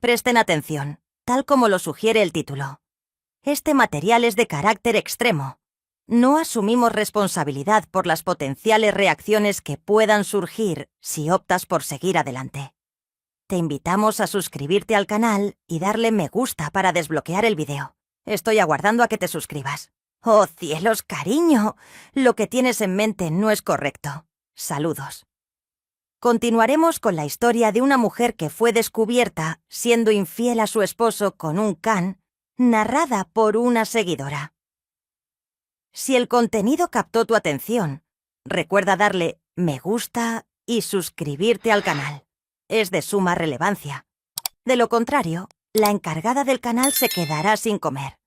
Presten atención, tal como lo sugiere el título. Este material es de carácter extremo. No asumimos responsabilidad por las potenciales reacciones que puedan surgir si optas por seguir adelante. Te invitamos a suscribirte al canal y darle me gusta para desbloquear el vídeo. Estoy aguardando a que te suscribas. ¡Oh, cielos, cariño! Lo que tienes en mente no es correcto. Saludos. Continuaremos con la historia de una mujer que fue descubierta siendo infiel a su esposo con un can, narrada por una seguidora. Si el contenido captó tu atención, recuerda darle me gusta y suscribirte al canal. Es de suma relevancia. De lo contrario, la encargada del canal se quedará sin comer.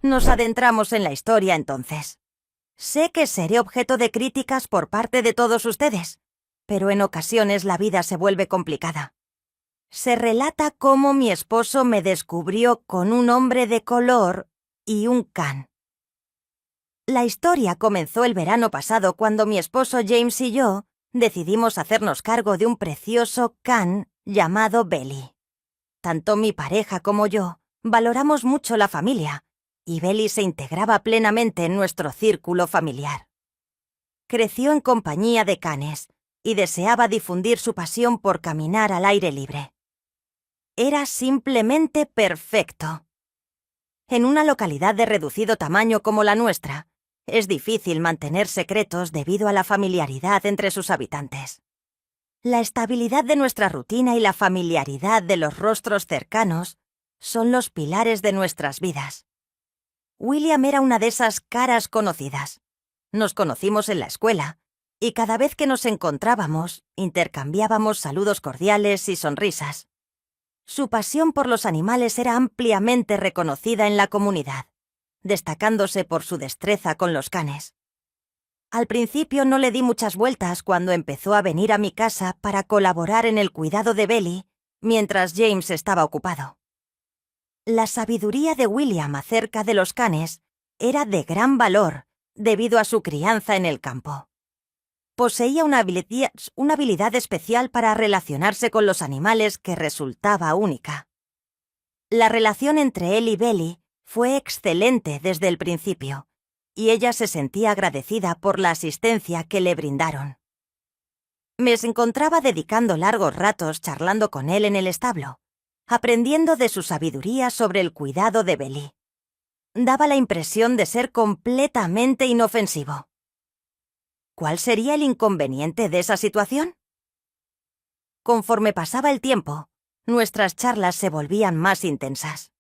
Nos adentramos en la historia entonces. Sé que seré objeto de críticas por parte de todos ustedes, pero en ocasiones la vida se vuelve complicada. Se relata cómo mi esposo me descubrió con un hombre de color y un can. La historia comenzó el verano pasado cuando mi esposo James y yo decidimos hacernos cargo de un precioso can llamado Belly. Tanto mi pareja como yo valoramos mucho la familia, y Belly se integraba plenamente en nuestro círculo familiar. Creció en compañía de canes y deseaba difundir su pasión por caminar al aire libre. Era simplemente perfecto. En una localidad de reducido tamaño como la nuestra, es difícil mantener secretos debido a la familiaridad entre sus habitantes. La estabilidad de nuestra rutina y la familiaridad de los rostros cercanos son los pilares de nuestras vidas. William era una de esas caras conocidas. Nos conocimos en la escuela, y cada vez que nos encontrábamos, intercambiábamos saludos cordiales y sonrisas. Su pasión por los animales era ampliamente reconocida en la comunidad, destacándose por su destreza con los canes. Al principio no le di muchas vueltas cuando empezó a venir a mi casa para colaborar en el cuidado de Belly mientras James estaba ocupado. La sabiduría de William acerca de los canes era de gran valor debido a su crianza en el campo. Poseía una habilidad especial para relacionarse con los animales que resultaba única. La relación entre él y Belly fue excelente desde el principio, y ella se sentía agradecida por la asistencia que le brindaron. Me encontraba dedicando largos ratos charlando con él en el establo, aprendiendo de su sabiduría sobre el cuidado de Belly. Daba la impresión de ser completamente inofensivo. ¿Cuál sería el inconveniente de esa situación? Conforme pasaba el tiempo, nuestras charlas se volvían más intensas.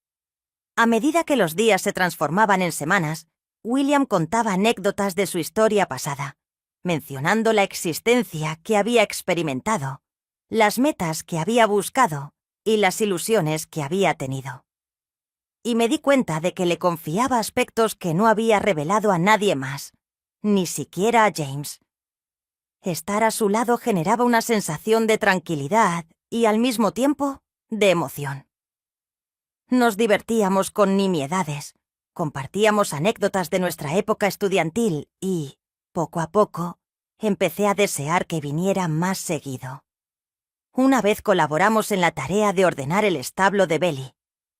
A medida que los días se transformaban en semanas, William contaba anécdotas de su historia pasada, mencionando la existencia que había experimentado, las metas que había buscado y las ilusiones que había tenido. Y me di cuenta de que le confiaba aspectos que no había revelado a nadie más, ni siquiera a James. Estar a su lado generaba una sensación de tranquilidad y, al mismo tiempo, de emoción. Nos divertíamos con nimiedades, compartíamos anécdotas de nuestra época estudiantil y, poco a poco, empecé a desear que viniera más seguido. Una vez colaboramos en la tarea de ordenar el establo de Belly,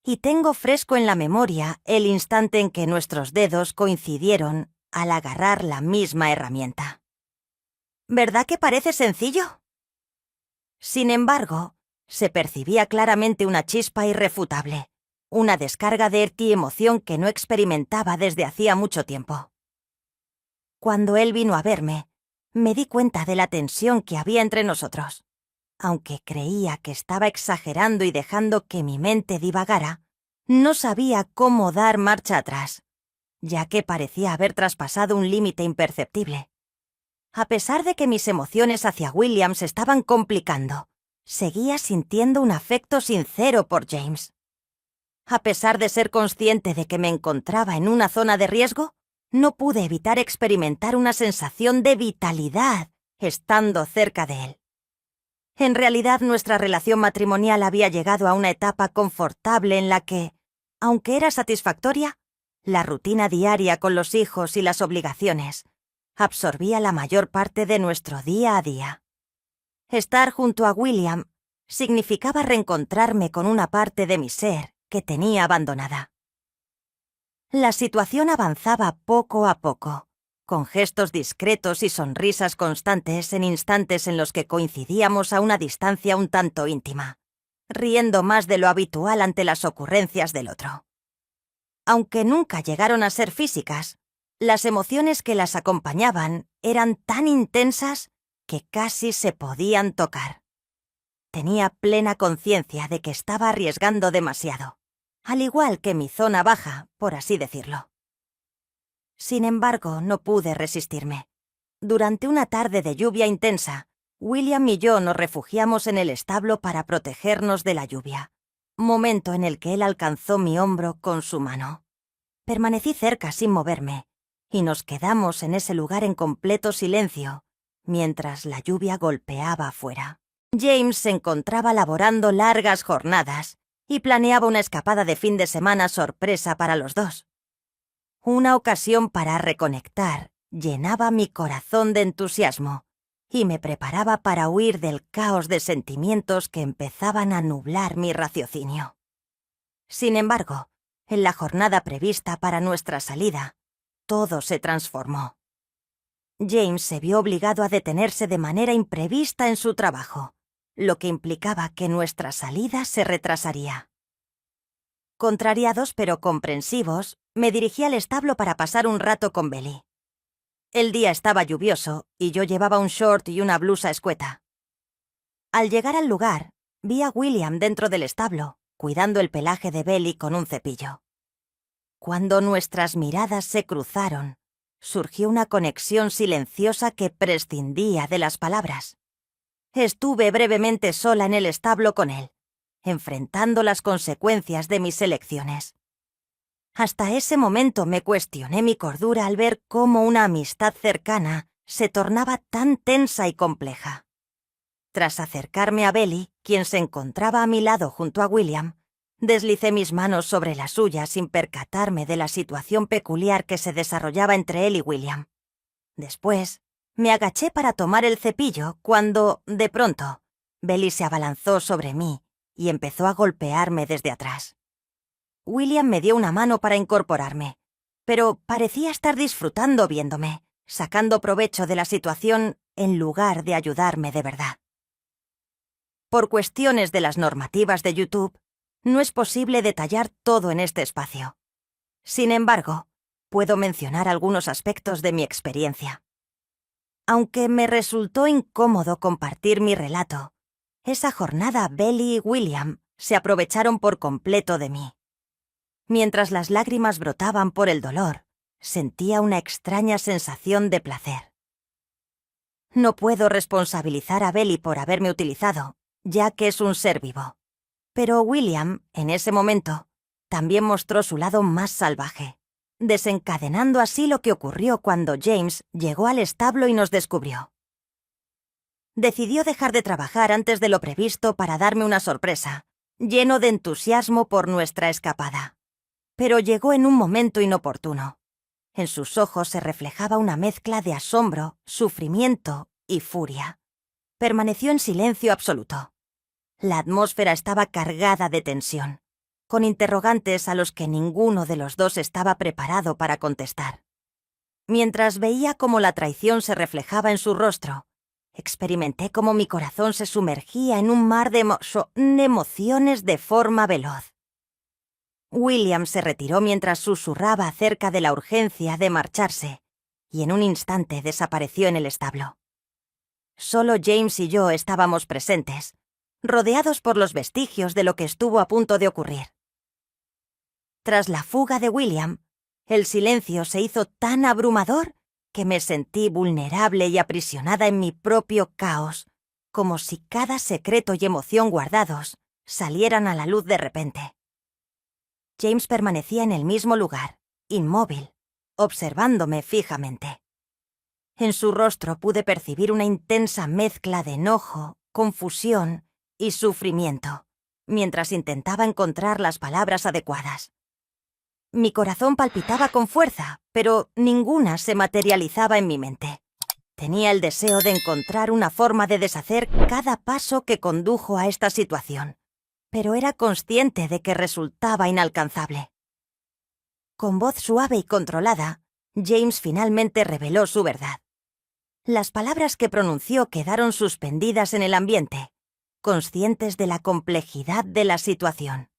y tengo fresco en la memoria el instante en que nuestros dedos coincidieron al agarrar la misma herramienta. ¿Verdad que parece sencillo? Sin embargo, se percibía claramente una chispa irrefutable, una descarga de emoción que no experimentaba desde hacía mucho tiempo. Cuando él vino a verme, me di cuenta de la tensión que había entre nosotros. Aunque creía que estaba exagerando y dejando que mi mente divagara, no sabía cómo dar marcha atrás, ya que parecía haber traspasado un límite imperceptible. A pesar de que mis emociones hacia William se estaban complicando, seguía sintiendo un afecto sincero por James. A pesar de ser consciente de que me encontraba en una zona de riesgo, no pude evitar experimentar una sensación de vitalidad estando cerca de él. En realidad, nuestra relación matrimonial había llegado a una etapa confortable en la que, aunque era satisfactoria, la rutina diaria con los hijos y las obligaciones absorbía la mayor parte de nuestro día a día. Estar junto a William significaba reencontrarme con una parte de mi ser que tenía abandonada. La situación avanzaba poco a poco, con gestos discretos y sonrisas constantes en instantes en los que coincidíamos a una distancia un tanto íntima, riendo más de lo habitual ante las ocurrencias del otro. Aunque nunca llegaron a ser físicas, las emociones que las acompañaban eran tan intensas que casi se podían tocar. Tenía plena conciencia de que estaba arriesgando demasiado, al igual que mi zona baja, por así decirlo. Sin embargo, no pude resistirme. Durante una tarde de lluvia intensa, William y yo nos refugiamos en el establo para protegernos de la lluvia, momento en el que él alcanzó mi hombro con su mano. Permanecí cerca sin moverme, y nos quedamos en ese lugar en completo silencio, mientras la lluvia golpeaba afuera. James se encontraba laborando largas jornadas y planeaba una escapada de fin de semana sorpresa para los dos. Una ocasión para reconectar llenaba mi corazón de entusiasmo y me preparaba para huir del caos de sentimientos que empezaban a nublar mi raciocinio. Sin embargo, en la jornada prevista para nuestra salida, todo se transformó. James se vio obligado a detenerse de manera imprevista en su trabajo, lo que implicaba que nuestra salida se retrasaría. Contrariados pero comprensivos, me dirigí al establo para pasar un rato con Belly. El día estaba lluvioso y yo llevaba un short y una blusa escueta. Al llegar al lugar, vi a William dentro del establo, cuidando el pelaje de Belly con un cepillo. Cuando nuestras miradas se cruzaron, surgió una conexión silenciosa que prescindía de las palabras. Estuve brevemente sola en el establo con él, enfrentando las consecuencias de mis elecciones. Hasta ese momento me cuestioné mi cordura al ver cómo una amistad cercana se tornaba tan tensa y compleja. Tras acercarme a Belly, quien se encontraba a mi lado junto a William, deslicé mis manos sobre la suya sin percatarme de la situación peculiar que se desarrollaba entre él y William. Después, me agaché para tomar el cepillo cuando, de pronto, Belly se abalanzó sobre mí y empezó a golpearme desde atrás. William me dio una mano para incorporarme, pero parecía estar disfrutando viéndome, sacando provecho de la situación en lugar de ayudarme de verdad. Por cuestiones de las normativas de YouTube, no es posible detallar todo en este espacio. Sin embargo, puedo mencionar algunos aspectos de mi experiencia. Aunque me resultó incómodo compartir mi relato, esa jornada Belly y William se aprovecharon por completo de mí. Mientras las lágrimas brotaban por el dolor, sentía una extraña sensación de placer. No puedo responsabilizar a Belly por haberme utilizado, ya que es un ser vivo. Pero William, en ese momento, también mostró su lado más salvaje, desencadenando así lo que ocurrió cuando James llegó al establo y nos descubrió. Decidió dejar de trabajar antes de lo previsto para darme una sorpresa, lleno de entusiasmo por nuestra escapada. Pero llegó en un momento inoportuno. En sus ojos se reflejaba una mezcla de asombro, sufrimiento y furia. Permaneció en silencio absoluto. La atmósfera estaba cargada de tensión, con interrogantes a los que ninguno de los dos estaba preparado para contestar. Mientras veía cómo la traición se reflejaba en su rostro, experimenté cómo mi corazón se sumergía en un mar de emociones de forma veloz. William se retiró mientras susurraba acerca de la urgencia de marcharse, y en un instante desapareció en el establo. Solo James y yo estábamos presentes, rodeados por los vestigios de lo que estuvo a punto de ocurrir. Tras la fuga de William, el silencio se hizo tan abrumador que me sentí vulnerable y aprisionada en mi propio caos, como si cada secreto y emoción guardados salieran a la luz de repente. James permanecía en el mismo lugar, inmóvil, observándome fijamente. En su rostro pude percibir una intensa mezcla de enojo, confusión y sufrimiento, mientras intentaba encontrar las palabras adecuadas. Mi corazón palpitaba con fuerza, pero ninguna se materializaba en mi mente. Tenía el deseo de encontrar una forma de deshacer cada paso que condujo a esta situación, pero era consciente de que resultaba inalcanzable. Con voz suave y controlada, James finalmente reveló su verdad. Las palabras que pronunció quedaron suspendidas en el ambiente, conscientes de la complejidad de la situación.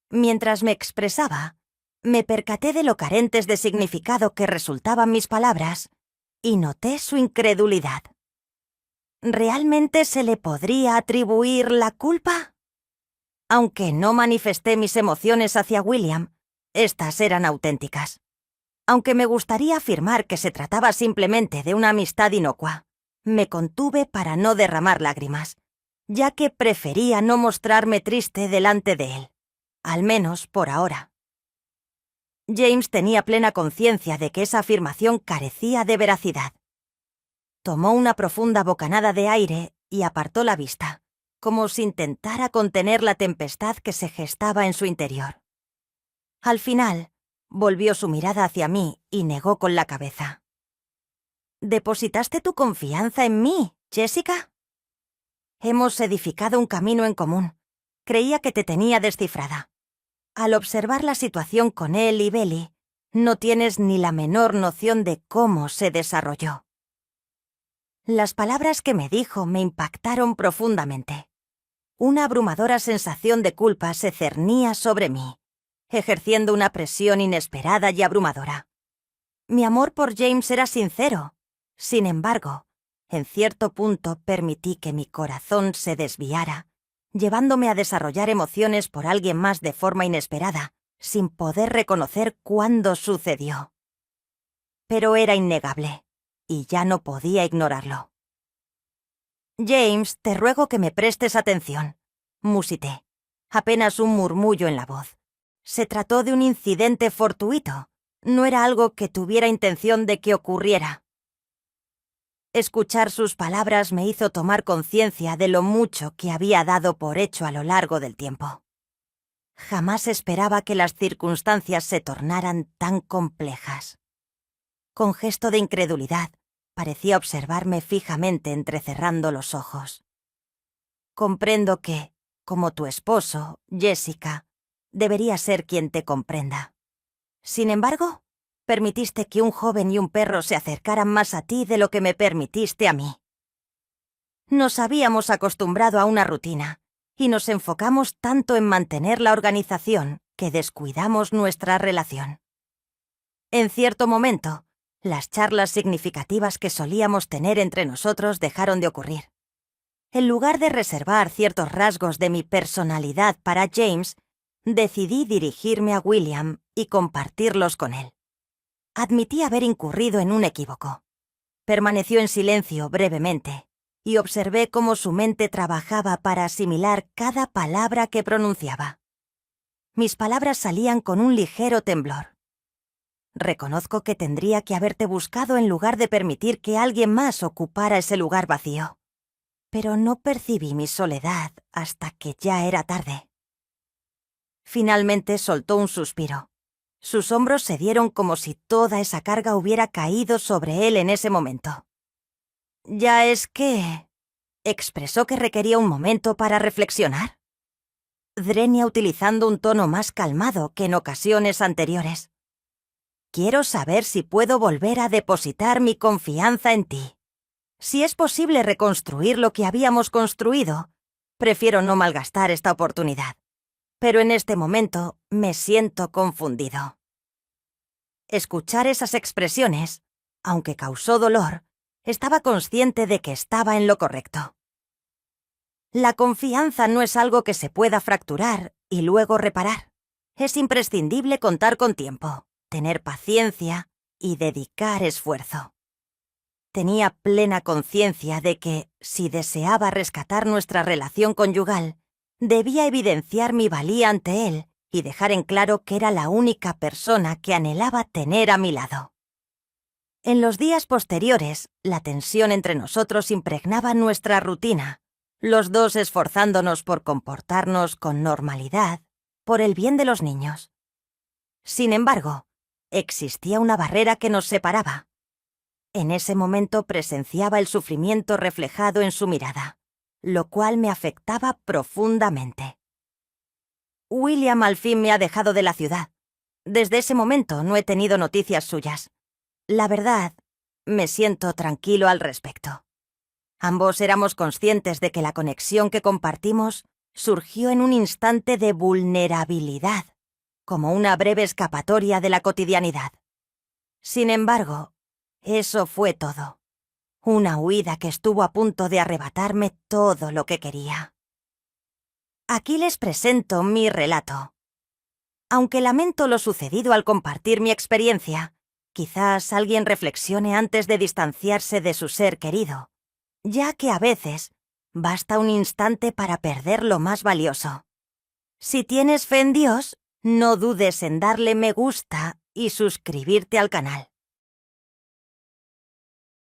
Mientras me expresaba, me percaté de lo carentes de significado que resultaban mis palabras y noté su incredulidad. ¿Realmente se le podría atribuir la culpa? Aunque no manifesté mis emociones hacia William, estas eran auténticas. Aunque me gustaría afirmar que se trataba simplemente de una amistad inocua, me contuve para no derramar lágrimas, ya que prefería no mostrarme triste delante de él, al menos por ahora. James tenía plena conciencia de que esa afirmación carecía de veracidad. Tomó una profunda bocanada de aire y apartó la vista, como si intentara contener la tempestad que se gestaba en su interior. Al final, volvió su mirada hacia mí y negó con la cabeza. ¿Depositaste tu confianza en mí, Jessica? Hemos edificado un camino en común. Creía que te tenía descifrada. Al observar la situación con él y Belly, no tienes ni la menor noción de cómo se desarrolló. Las palabras que me dijo me impactaron profundamente. Una abrumadora sensación de culpa se cernía sobre mí, ejerciendo una presión inesperada y abrumadora. Mi amor por James era sincero. Sin embargo, en cierto punto permití que mi corazón se desviara, llevándome a desarrollar emociones por alguien más de forma inesperada, sin poder reconocer cuándo sucedió. Pero era innegable, y ya no podía ignorarlo. James, te ruego que me prestes atención, musité, apenas un murmullo en la voz. Se trató de un incidente fortuito, no era algo que tuviera intención de que ocurriera. Escuchar sus palabras me hizo tomar conciencia de lo mucho que había dado por hecho a lo largo del tiempo. Jamás esperaba que las circunstancias se tornaran tan complejas. Con gesto de incredulidad, parecía observarme fijamente entrecerrando los ojos. Comprendo que, como tu esposo, Jessica, debería ser quien te comprenda. Sin embargo, permitiste que un joven y un perro se acercaran más a ti de lo que me permitiste a mí. Nos habíamos acostumbrado a una rutina y nos enfocamos tanto en mantener la organización que descuidamos nuestra relación. En cierto momento, las charlas significativas que solíamos tener entre nosotros dejaron de ocurrir. En lugar de reservar ciertos rasgos de mi personalidad para James, decidí dirigirme a William y compartirlos con él. Admití haber incurrido en un equívoco. Permaneció en silencio brevemente y observé cómo su mente trabajaba para asimilar cada palabra que pronunciaba. Mis palabras salían con un ligero temblor. Reconozco que tendría que haberte buscado en lugar de permitir que alguien más ocupara ese lugar vacío. Pero no percibí mi soledad hasta que ya era tarde. Finalmente soltó un suspiro. Sus hombros se dieron como si toda esa carga hubiera caído sobre él en ese momento. «Ya es que...» expresó que requería un momento para reflexionar. Drenia utilizando un tono más calmado que en ocasiones anteriores. «Quiero saber si puedo volver a depositar mi confianza en ti. Si es posible reconstruir lo que habíamos construido, prefiero no malgastar esta oportunidad. Pero en este momento me siento confundido». Escuchar esas expresiones, aunque causó dolor, estaba consciente de que estaba en lo correcto. La confianza no es algo que se pueda fracturar y luego reparar. Es imprescindible contar con tiempo, tener paciencia y dedicar esfuerzo. Tenía plena conciencia de que, si deseaba rescatar nuestra relación conyugal, debía evidenciar mi valía ante él y dejar en claro que era la única persona que anhelaba tener a mi lado. En los días posteriores, la tensión entre nosotros impregnaba nuestra rutina, los dos esforzándonos por comportarnos con normalidad, por el bien de los niños. Sin embargo, existía una barrera que nos separaba. En ese momento presenciaba el sufrimiento reflejado en su mirada, lo cual me afectaba profundamente. William al fin me ha dejado de la ciudad. Desde ese momento no he tenido noticias suyas. La verdad, me siento tranquilo al respecto. Ambos éramos conscientes de que la conexión que compartimos surgió en un instante de vulnerabilidad, como una breve escapatoria de la cotidianidad. Sin embargo, eso fue todo. Una huida que estuvo a punto de arrebatarme todo lo que quería. Aquí les presento mi relato. Aunque lamento lo sucedido al compartir mi experiencia, quizás alguien reflexione antes de distanciarse de su ser querido, ya que a veces basta un instante para perder lo más valioso. Si tienes fe en Dios, no dudes en darle me gusta y suscribirte al canal.